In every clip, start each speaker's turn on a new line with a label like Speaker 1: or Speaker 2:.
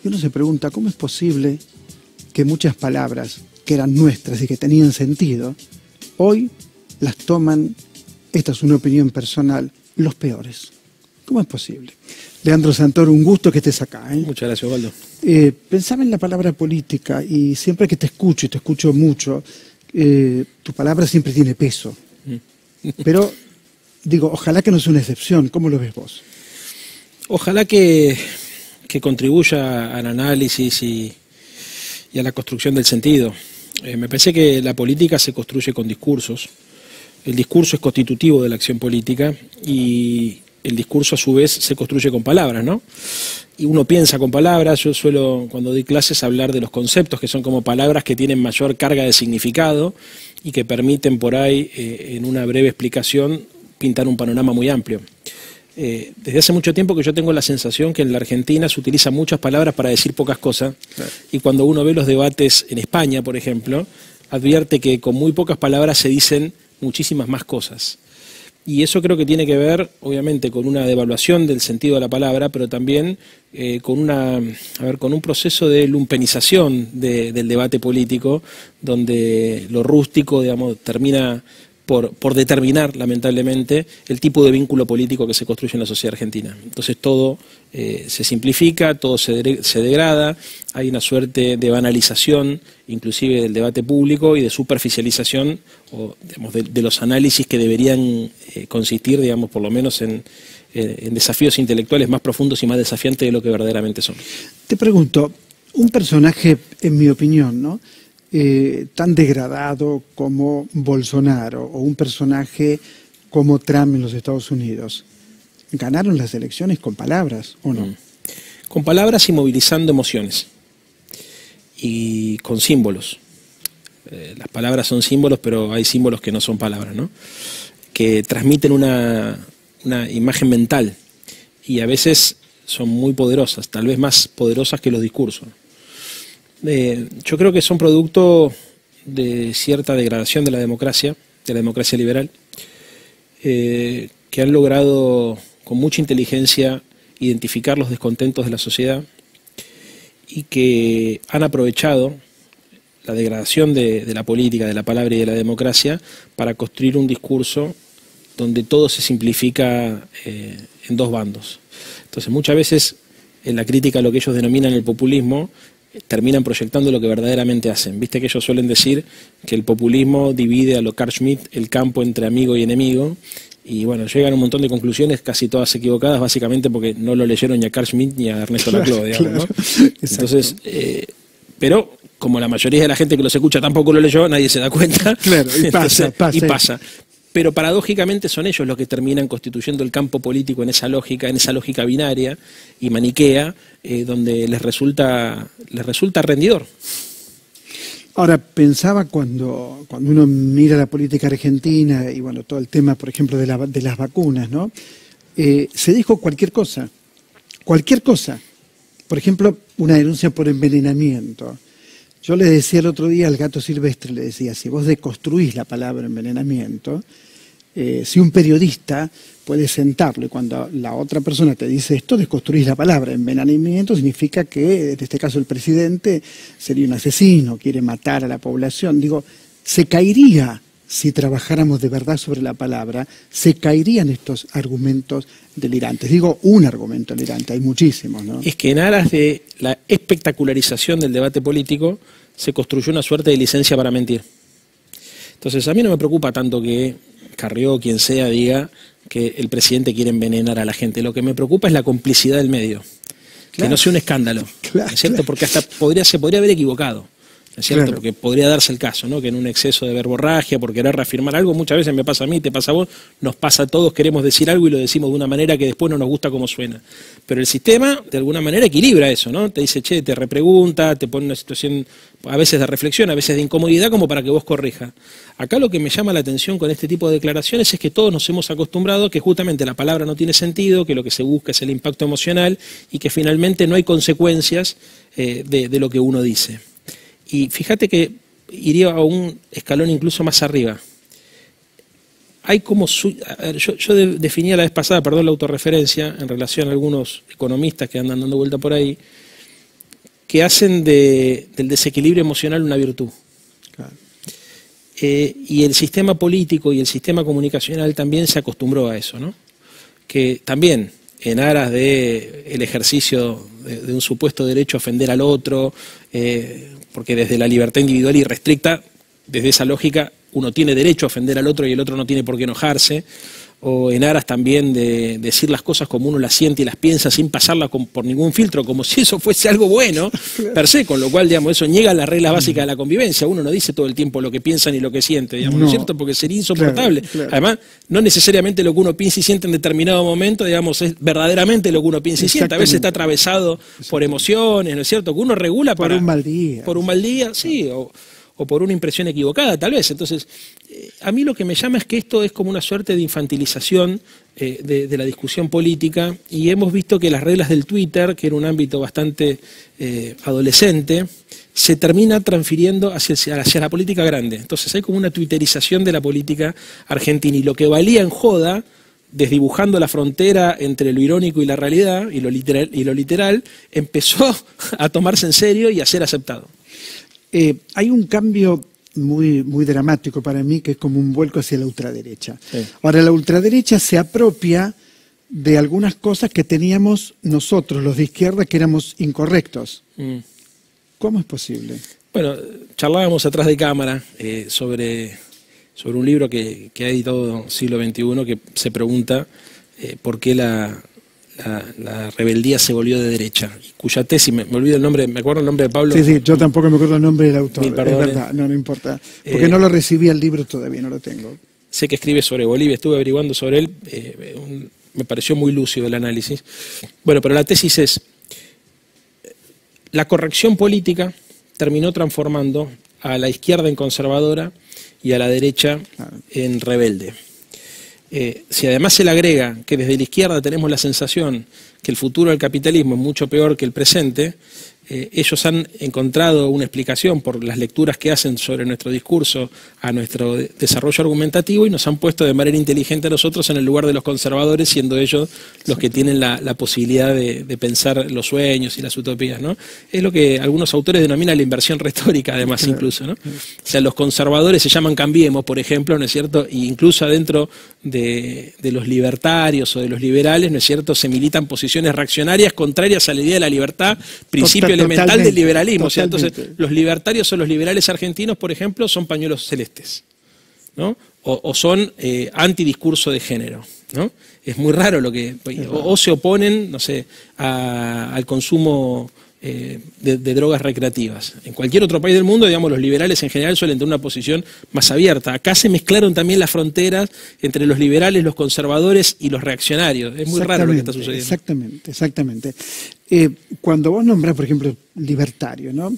Speaker 1: Y uno se pregunta, ¿cómo es posible que muchas palabras que eran nuestras y que tenían sentido, hoy las toman, esta es una opinión personal, los peores? ¿Cómo es posible? Leandro Santoro, un gusto que estés acá.
Speaker 2: Muchas gracias, Osvaldo.
Speaker 1: Pensaba en la palabra política y siempre que te escucho, y te escucho mucho, tu palabra siempre tiene peso. Pero, digo, ojalá que no sea una excepción. ¿Cómo lo ves vos?
Speaker 2: Ojalá que contribuya al análisis y a la construcción del sentido. Me parece que la política se construye con discursos. El discurso es constitutivo de la acción política y el discurso a su vez se construye con palabras, ¿no? Y uno piensa con palabras. Yo suelo, cuando doy clases, hablar de los conceptos, que son como palabras que tienen mayor carga de significado y que permiten por ahí, en una breve explicación, pintar un panorama muy amplio. Desde hace mucho tiempo que yo tengo la sensación que en la Argentina se utilizan muchas palabras para decir pocas cosas, claro. Y cuando uno ve los debates en España, por ejemplo, advierte que con muy pocas palabras se dicen muchísimas más cosas. Y eso creo que tiene que ver, obviamente, con una devaluación del sentido de la palabra, pero también con un proceso de lumpenización del debate político, donde lo rústico, digamos, termina por determinar, lamentablemente, el tipo de vínculo político que se construye en la sociedad argentina. Entonces todo se simplifica, todo se degrada, hay una suerte de banalización, inclusive del debate público, y de superficialización digamos, de los análisis que deberían consistir, digamos, por lo menos en desafíos intelectuales más profundos y más desafiantes de lo que verdaderamente son.
Speaker 1: Te pregunto, un personaje, en mi opinión, ¿no?, tan degradado como Bolsonaro o un personaje como Trump en los Estados Unidos, ¿ganaron las elecciones con palabras o no?
Speaker 2: Con palabras y movilizando emociones y con símbolos. Las palabras son símbolos, pero hay símbolos que no son palabras, ¿no?, que transmiten una imagen mental y a veces son muy poderosas, tal vez más poderosas que los discursos. Yo creo que son producto de cierta degradación de la democracia liberal, que han logrado con mucha inteligencia identificar los descontentos de la sociedad y que han aprovechado la degradación de la política, de la palabra y de la democracia para construir un discurso donde todo se simplifica en dos bandos. Entonces muchas veces en la crítica a lo que ellos denominan el populismo terminan proyectando lo que verdaderamente hacen. Viste que ellos suelen decir que el populismo divide a lo Carl Schmitt el campo entre amigo y enemigo, y bueno, llegan a un montón de conclusiones, casi todas equivocadas, básicamente porque no lo leyeron ni a Carl Schmitt ni a Ernesto Laclau, digamos,
Speaker 1: claro,
Speaker 2: ¿no? Entonces, pero como la mayoría de la gente que los escucha tampoco lo leyó, nadie se da cuenta.
Speaker 1: Claro, y
Speaker 2: entonces,
Speaker 1: pasa.
Speaker 2: Pero paradójicamente son ellos los que terminan constituyendo el campo político en esa lógica binaria y maniquea, donde les resulta rendidor.
Speaker 1: Ahora, pensaba cuando uno mira la política argentina y bueno, todo el tema, por ejemplo, de las vacunas, ¿no? Se dijo cualquier cosa. Cualquier cosa. Por ejemplo, una denuncia por envenenamiento. Yo le decía el otro día al Gato Silvestre, le decía, si vos deconstruís la palabra envenenamiento, si un periodista puede sentarlo y cuando la otra persona te dice esto, desconstruís la palabra envenenamiento, significa que, en este caso el presidente, sería un asesino, quiere matar a la población. Digo, se caería, si trabajáramos de verdad sobre la palabra, se caerían estos argumentos delirantes. Digo, un argumento delirante, hay muchísimos, ¿no?
Speaker 2: Es que en aras de la espectacularización del debate político se construyó una suerte de licencia para mentir. Entonces a mí no me preocupa tanto que Carrió, quien sea, diga que el presidente quiere envenenar a la gente. Lo que me preocupa es la complicidad del medio. Claro. Que no sea un escándalo,
Speaker 1: Claro,
Speaker 2: ¿es cierto?
Speaker 1: Claro.
Speaker 2: Porque hasta se podría haber equivocado. ¿Es cierto?
Speaker 1: Claro.
Speaker 2: Porque podría darse el caso, ¿no?, que en un exceso de verborragia, por querer reafirmar algo, muchas veces me pasa a mí, te pasa a vos, nos pasa a todos, queremos decir algo y lo decimos de una manera que después no nos gusta cómo suena. Pero el sistema, de alguna manera, equilibra eso, ¿no? Te dice, che, te repregunta, te pone en una situación a veces de reflexión, a veces de incomodidad, como para que vos corrijas. Acá lo que me llama la atención con este tipo de declaraciones es que todos nos hemos acostumbrado a que justamente la palabra no tiene sentido, que lo que se busca es el impacto emocional y que finalmente no hay consecuencias de lo que uno dice. Y fíjate que iría a un escalón incluso más arriba. Hay como yo definía la vez pasada, perdón la autorreferencia, en relación a algunos economistas que andan dando vuelta por ahí, que hacen del desequilibrio emocional una virtud.
Speaker 1: Claro.
Speaker 2: Y el sistema político y el sistema comunicacional también se acostumbró a eso, ¿no? Que también, en aras del ejercicio de un supuesto derecho a ofender al otro, porque desde la libertad individual irrestricta, desde esa lógica, uno tiene derecho a ofender al otro y el otro no tiene por qué enojarse, o en aras también de decir las cosas como uno las siente y las piensa sin pasarlas por ningún filtro, como si eso fuese algo bueno, per se, con lo cual, digamos, eso niega las reglas básicas de la convivencia. Uno no dice todo el tiempo lo que piensa ni lo que siente, digamos, ¿no es cierto? Porque sería insoportable.
Speaker 1: Claro.
Speaker 2: Además, no necesariamente lo que uno piensa y siente en determinado momento, digamos, es verdaderamente lo que uno piensa y siente. A veces está atravesado por emociones, ¿no es cierto? Que uno regula
Speaker 1: por un mal día.
Speaker 2: Por un mal día, sí, o por una impresión equivocada, tal vez. Entonces, a mí lo que me llama es que esto es como una suerte de infantilización de la discusión política, y hemos visto que las reglas del Twitter, que era un ámbito bastante adolescente, se termina transfiriendo hacia la política grande. Entonces hay como una twitterización de la política argentina, y lo que valía en joda, desdibujando la frontera entre lo irónico y la realidad, y lo literal, empezó a tomarse en serio y a ser aceptado.
Speaker 1: Hay un cambio muy, muy dramático para mí, que es como un vuelco hacia la ultraderecha. Sí. Ahora, la ultraderecha se apropia de algunas cosas que teníamos nosotros, los de izquierda, que éramos incorrectos. ¿Cómo es posible?
Speaker 2: Bueno, charlábamos atrás de cámara sobre un libro que ha editado Siglo XXI, que se pregunta por qué la rebeldía se volvió de derecha, cuya tesis, me olvido el nombre, me acuerdo el nombre de Pablo.
Speaker 1: Sí, yo tampoco me acuerdo el nombre del autor, es verdad, no importa, porque no lo recibí el libro todavía, no lo tengo.
Speaker 2: Sé que escribe sobre Bolivia, estuve averiguando sobre él, me pareció muy lúcido el análisis. Bueno, pero la tesis es, la corrección política terminó transformando a la izquierda en conservadora y a la derecha en rebelde. Si además se le agrega que desde la izquierda tenemos la sensación que el futuro del capitalismo es mucho peor que el presente, ellos han encontrado una explicación por las lecturas que hacen sobre nuestro discurso a nuestro desarrollo argumentativo, y nos han puesto de manera inteligente a nosotros en el lugar de los conservadores, siendo ellos los que tienen la posibilidad de pensar los sueños y las utopías, ¿no? Es lo que algunos autores denominan la inversión retórica, además, incluso, ¿no? O sea, los conservadores se llaman Cambiemos, por ejemplo, ¿no es cierto? E incluso adentro de los libertarios o de los liberales, ¿no es cierto?, se militan posiciones reaccionarias contrarias a la idea de la libertad, principio elemental del liberalismo. O sea, entonces, los libertarios o los liberales argentinos, por ejemplo, son pañuelos celestes, ¿no? O son antidiscurso de género, ¿no? Es muy raro lo que... O se oponen, no sé, al consumo de drogas recreativas. En cualquier otro país del mundo, digamos, los liberales en general suelen tener una posición más abierta. Acá se mezclaron también las fronteras entre los liberales, los conservadores y los reaccionarios. Es muy raro lo que está sucediendo.
Speaker 1: Exactamente. Cuando vos nombrás, por ejemplo, libertario, ¿no?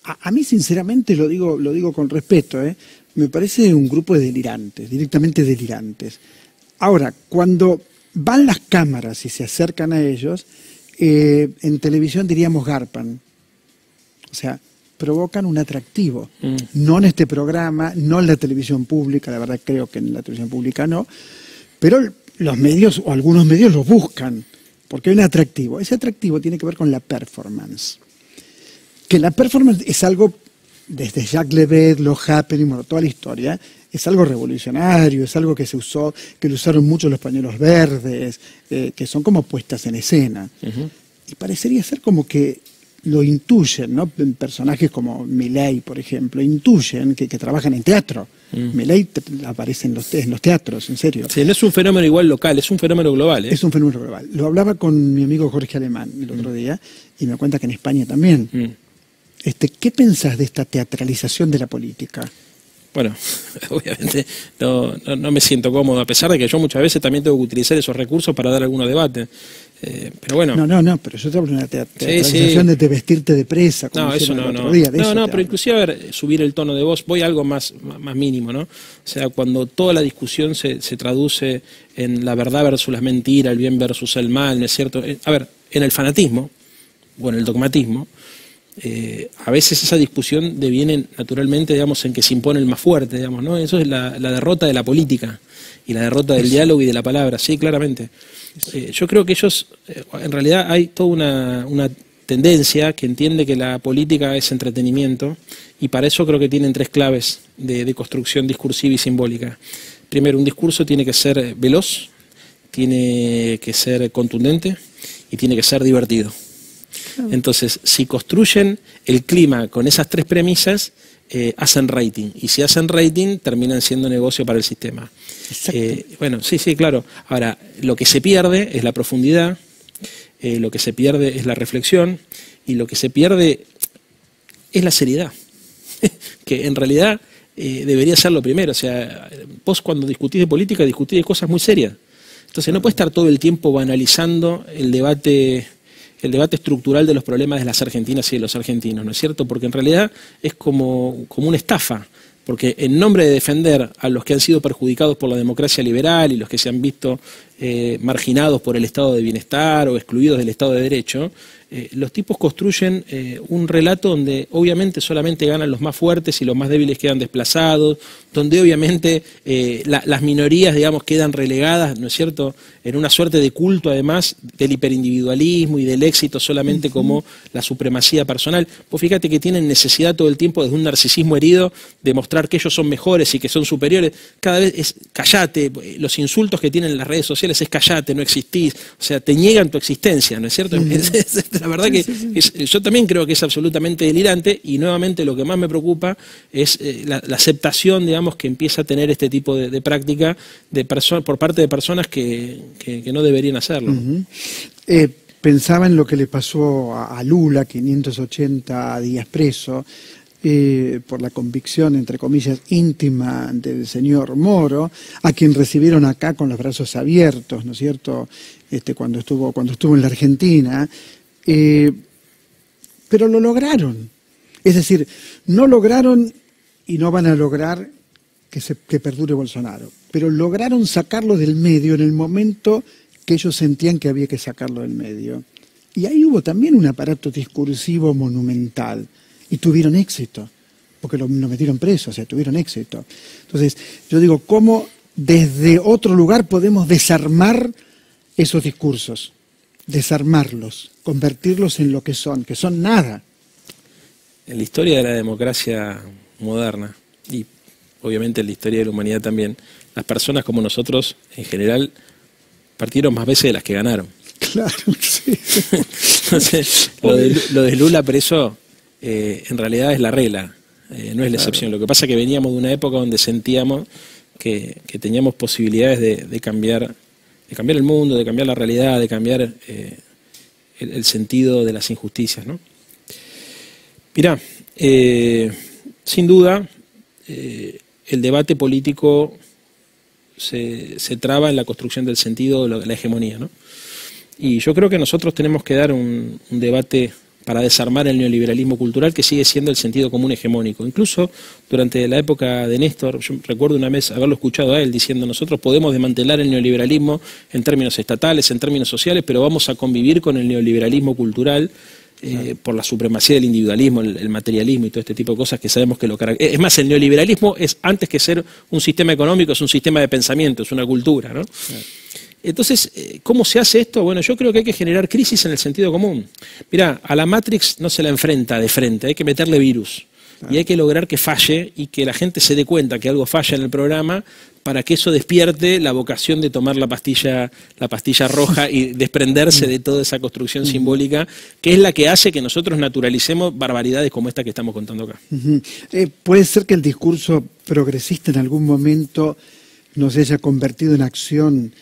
Speaker 1: A mí, sinceramente, lo digo con respeto, me parece un grupo de delirantes, directamente delirantes. Ahora, cuando van las cámaras y se acercan a ellos, en televisión diríamos garpan. O sea, provocan un atractivo. No en este programa, no en la televisión pública, la verdad creo que en la televisión pública no, pero los medios o algunos medios los buscan, porque hay un atractivo. Ese atractivo tiene que ver con la performance. Que la performance es algo, desde Jacques Levet, los happening, bueno, toda la historia, es algo revolucionario, es algo que se usó, que lo usaron mucho los pañuelos verdes, que son como puestas en escena. Y parecería ser como que lo intuyen, ¿no? Personajes como Milei, por ejemplo, intuyen que trabajan en teatro. Milei aparece en los teatros, en serio.
Speaker 2: Sí, no es un fenómeno igual local, es un fenómeno global.
Speaker 1: Es un fenómeno global. Lo hablaba con mi amigo Jorge Alemán el otro día, y me cuenta que en España también. ¿Qué pensás de esta teatralización de la política?
Speaker 2: Bueno, obviamente no me siento cómodo, a pesar de que yo muchas veces también tengo que utilizar esos recursos para dar algunos debates. Pero bueno.
Speaker 1: No, pero yo te hablo de una teatralización de vestirte de presa. Como
Speaker 2: no, eso no. Pero inclusive, a ver, subir el tono de voz, voy a algo más mínimo, ¿no? O sea, cuando toda la discusión se traduce en la verdad versus la mentira, el bien versus el mal, ¿no es cierto? A ver, en el fanatismo, o en el dogmatismo, a veces esa discusión deviene naturalmente, digamos, en que se impone el más fuerte, digamos, ¿no? Eso es la derrota de la política y la derrota del diálogo y de la palabra, sí, claramente. Yo creo que ellos, en realidad hay toda tendencia que entiende que la política es entretenimiento, y para eso creo que tienen tres claves de construcción discursiva y simbólica. Primero, un discurso tiene que ser veloz, tiene que ser contundente y tiene que ser divertido. Entonces, si construyen el clima con esas tres premisas, hacen rating, y si hacen rating terminan siendo negocio para el sistema. Bueno, sí, claro. Ahora, lo que se pierde es la profundidad, lo que se pierde es la reflexión, y lo que se pierde es la seriedad, que en realidad debería ser lo primero. O sea, vos cuando discutís de política discutís de cosas muy serias. Entonces no puede estar todo el tiempo banalizando el debate estructural de los problemas de las argentinas y de los argentinos, ¿no es cierto? Porque en realidad es como una estafa, porque en nombre de defender a los que han sido perjudicados por la democracia liberal y los que se han visto marginados por el estado de bienestar o excluidos del estado de derecho, los tipos construyen un relato donde obviamente solamente ganan los más fuertes y los más débiles quedan desplazados, donde obviamente las minorías, digamos, quedan relegadas, ¿no es cierto?, en una suerte de culto, además, del hiperindividualismo y del éxito solamente como la supremacía personal. Pues fíjate que tienen necesidad todo el tiempo, desde un narcisismo herido, de mostrar que ellos son mejores y que son superiores. Cada vez es callate, los insultos que tienen en las redes sociales es callate, no existís, o sea, te niegan tu existencia, ¿no es cierto? La verdad que yo también creo que es absolutamente delirante, y nuevamente lo que más me preocupa es la aceptación, digamos, que empieza a tener este tipo de práctica por parte de personas que no deberían hacerlo.
Speaker 1: Pensaba en lo que le pasó a Lula, 580 días preso, por la convicción, entre comillas, íntima del señor Moro, a quien recibieron acá con los brazos abiertos, ¿no es cierto?, cuando estuvo en la Argentina, pero lo lograron. Es decir, no lograron y no van a lograr que perdure Bolsonaro, pero lograron sacarlo del medio en el momento que ellos sentían que había que sacarlo del medio. Y ahí hubo también un aparato discursivo monumental, y tuvieron éxito, porque lo metieron preso, o sea, tuvieron éxito. Entonces, yo digo, ¿cómo desde otro lugar podemos desarmar esos discursos? Desarmarlos, convertirlos en lo que son nada.
Speaker 2: En la historia de la democracia moderna, y obviamente en la historia de la humanidad también, las personas como nosotros, en general, partieron más veces de las que ganaron.
Speaker 1: Claro, sí.
Speaker 2: Entonces, lo de Lula preso, en realidad es la regla, no es la excepción. Lo que pasa es que veníamos de una época donde sentíamos que teníamos posibilidades de cambiar el mundo, de cambiar la realidad, de cambiar el sentido de las injusticias, ¿no? Mirá, sin duda, el debate político se traba en la construcción del sentido de la hegemonía, ¿no? Y yo creo que nosotros tenemos que dar un debate para desarmar el neoliberalismo cultural, que sigue siendo el sentido común hegemónico. Incluso durante la época de Néstor, yo recuerdo una vez haberlo escuchado a él diciendo: nosotros podemos desmantelar el neoliberalismo en términos estatales, en términos sociales, pero vamos a convivir con el neoliberalismo cultural por la supremacía del individualismo, el materialismo y todo este tipo de cosas que sabemos que lo caracterizan. Es más, el neoliberalismo es, antes que ser un sistema económico, es un sistema de pensamiento, es una cultura, ¿no? Entonces, ¿cómo se hace esto? Bueno, yo creo que hay que generar crisis en el sentido común. Mirá, a la Matrix no se la enfrenta de frente, hay que meterle virus. Y hay que lograr que falle y que la gente se dé cuenta que algo falla en el programa, para que eso despierte la vocación de tomar la pastilla roja y desprenderse de toda esa construcción simbólica, que es la que hace que nosotros naturalicemos barbaridades como esta que estamos contando acá.
Speaker 1: ¿Puede ser que el discurso progresista en algún momento no se haya convertido en acción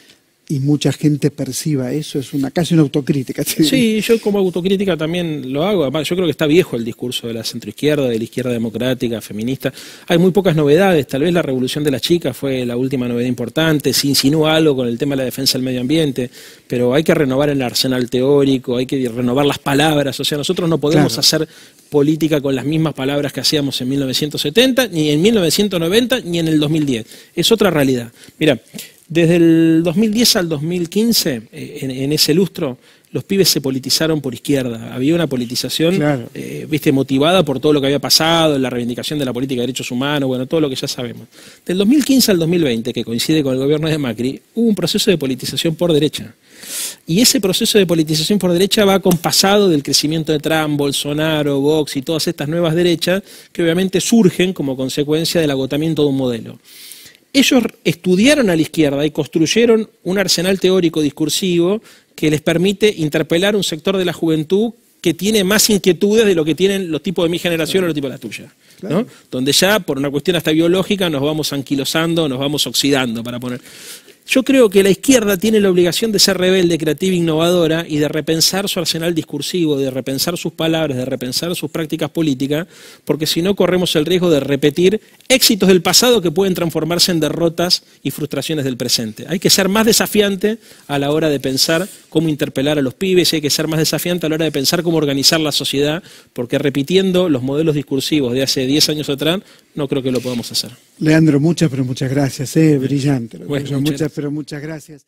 Speaker 1: y mucha gente perciba eso? Es casi una autocrítica.
Speaker 2: Sí, yo como autocrítica también lo hago. Además, yo creo que está viejo el discurso de la centroizquierda, de la izquierda democrática, feminista. Hay muy pocas novedades. Tal vez la revolución de las chicas fue la última novedad importante. Se insinúa algo con el tema de la defensa del medio ambiente, pero hay que renovar el arsenal teórico, hay que renovar las palabras. O sea, nosotros no podemos hacer política con las mismas palabras que hacíamos en 1970, ni en 1990, ni en el 2010. Es otra realidad. Mira, desde el 2010 al 2015, en ese lustro, los pibes se politizaron por izquierda. Había una politización,
Speaker 1: claro,
Speaker 2: motivada por todo lo que había pasado, la reivindicación de la política de derechos humanos, bueno, todo lo que ya sabemos. Del 2015 al 2020, que coincide con el gobierno de Macri, hubo un proceso de politización por derecha. Y ese proceso de politización por derecha va acompasado del crecimiento de Trump, Bolsonaro, Vox y todas estas nuevas derechas que obviamente surgen como consecuencia del agotamiento de un modelo. Ellos estudiaron a la izquierda y construyeron un arsenal teórico discursivo que les permite interpelar un sector de la juventud que tiene más inquietudes de lo que tienen los tipos de mi generación, claro, o los tipos de la tuya, claro, ¿no? Donde ya, por una cuestión hasta biológica, nos vamos anquilosando, nos vamos oxidando, para poner. Yo creo que la izquierda tiene la obligación de ser rebelde, creativa, innovadora y de repensar su arsenal discursivo, de repensar sus palabras, de repensar sus prácticas políticas, porque si no corremos el riesgo de repetir éxitos del pasado que pueden transformarse en derrotas y frustraciones del presente. Hay que ser más desafiante a la hora de pensar cómo interpelar a los pibes, y hay que ser más desafiante a la hora de pensar cómo organizar la sociedad, porque repitiendo los modelos discursivos de hace 10 años atrás, no creo que lo podamos hacer.
Speaker 1: Leandro, muchas, pero muchas gracias, brillante.
Speaker 2: Bueno,
Speaker 1: muchas, pero muchas gracias.